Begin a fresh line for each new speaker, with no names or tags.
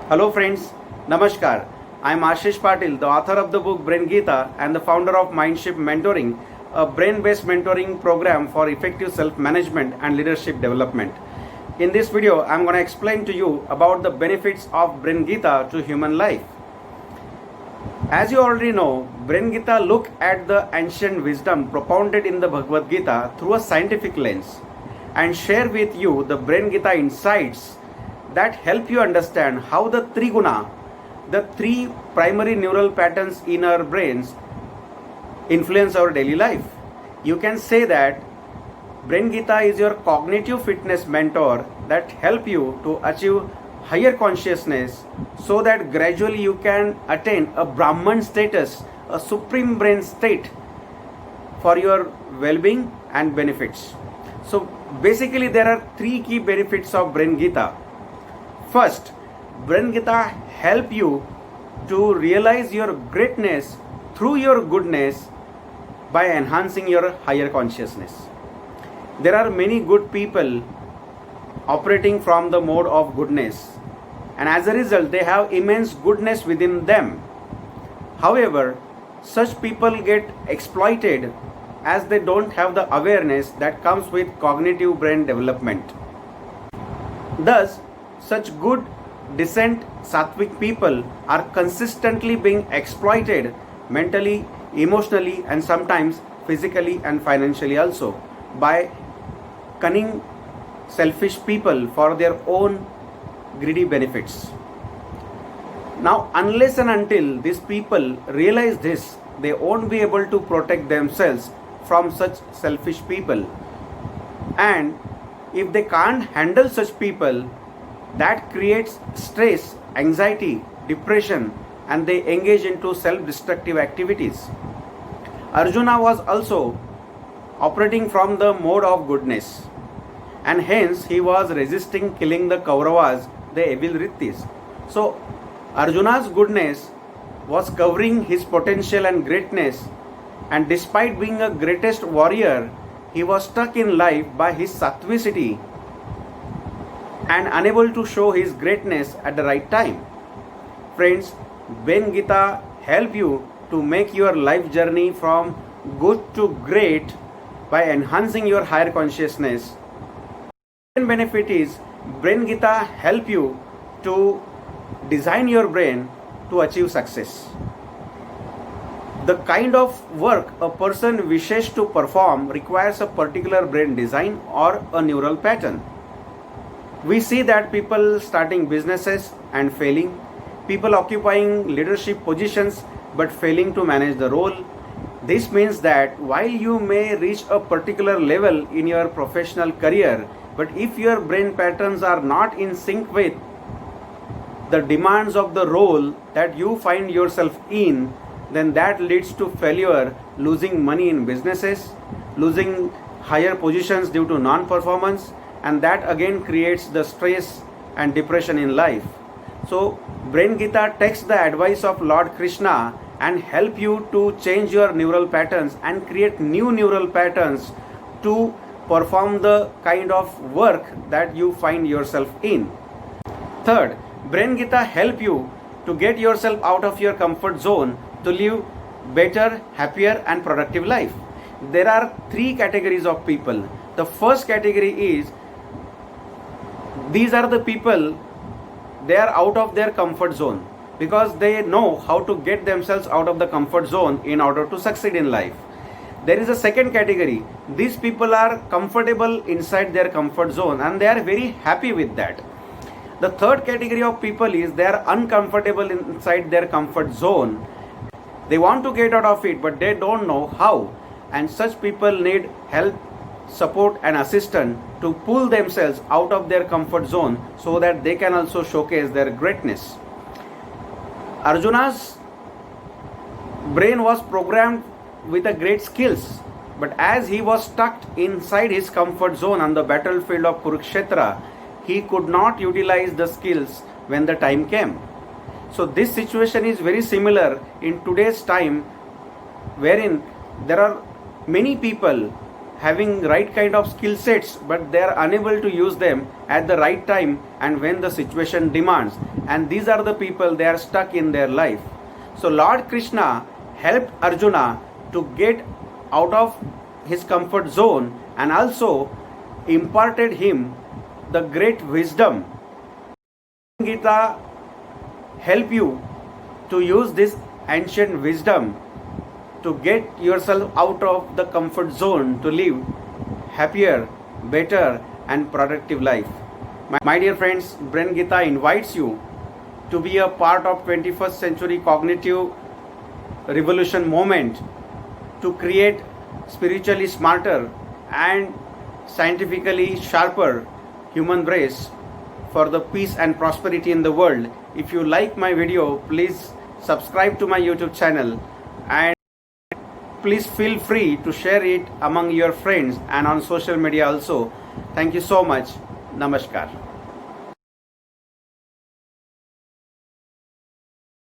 Hello friends, Namaskar. I am Ashish Patil, the author of the book Brain Gita and the founder of Mindship Mentoring, a brain-based mentoring program for effective self-management and leadership development. In this video, I am going to explain to you about the benefits of Brain Gita to human life. As you already know, Brain Gita look at the ancient wisdom propounded in the Bhagavad Gita through a scientific lens and share with you the Brain Gita insights that help you understand how the Triguna, the three primary neural patterns in our brains, influence our daily life. You can say that Brain Gita is your cognitive fitness mentor that help you to achieve higher consciousness so that gradually you can attain a Brahman status, a supreme brain state for your well-being and benefits. So basically there are three key benefits of Brain Gita. First, Brain Gita help you to realize your greatness through your goodness by enhancing your higher consciousness. There are many good people operating from the mode of goodness, and as a result they have immense goodness within them. However, such people get exploited as they don't have the awareness that comes with cognitive brain development. Thus, such good, decent, sattvic people are consistently being exploited mentally, emotionally, and sometimes physically and financially also by cunning, selfish people for their own greedy benefits. Now, unless and until these people realize this, they won't be able to protect themselves from such selfish people. And if they can't handle such people, that creates stress, anxiety, depression, and they engage into self-destructive activities. Arjuna was also operating from the mode of goodness, and hence he was resisting killing the Kauravas, the evil Ritis. So Arjuna's goodness was covering his potential and greatness, and despite being a greatest warrior, he was stuck in life by his sattvicity and unable to show his greatness at the right time. Friends, Brain Gita help you to make your life journey from good to great by enhancing your higher consciousness. Second benefit is Brain Gita help you to design your brain to achieve success. The kind of work a person wishes to perform requires a particular brain design or a neural pattern. We see that people starting businesses and failing, people occupying leadership positions but failing to manage the role. This means that while you may reach a particular level in your professional career, but if your brain patterns are not in sync with the demands of the role that you find yourself in, then that leads to failure, losing money in businesses, losing higher positions due to non-performance, and that again creates the stress and depression in life. So Brain Gita takes the advice of Lord Krishna and help you to change your neural patterns and create new neural patterns to perform the kind of work that you find yourself in. Third, Brain Gita help you to get yourself out of your comfort zone to live better, happier and productive life. There are three categories of people. The first category is these are the people, they are out of their comfort zone because they know how to get themselves out of the comfort zone in order to succeed in life. There is a second category. These people are comfortable inside their comfort zone and they are very happy with that. The third category of people is they are uncomfortable inside their comfort zone. They want to get out of it but they don't know how, and such people need help, support and assistance to pull themselves out of their comfort zone so that they can also showcase their greatness. Arjuna's brain was programmed with a great skills, but as he was stuck inside his comfort zone on the battlefield of Kurukshetra, he could not utilize the skills when the time came. So this situation is very similar in today's time, wherein there are many people having right kind of skill sets, but they are unable to use them at the right time and when the situation demands, and these are the people, they are stuck in their life. So Lord Krishna helped Arjuna to get out of his comfort zone and also imparted him the great wisdom. Gita help you to use this ancient wisdom to get yourself out of the comfort zone to live happier, better and productive life. My dear friends, Brain Gita invites you to be a part of 21st century cognitive revolution movement to create spiritually smarter and scientifically sharper human race for the peace and prosperity in the world. If you like my video, please subscribe to my YouTube channel and please feel free to share it among your friends and on social media also. Thank you so much. Namaskar.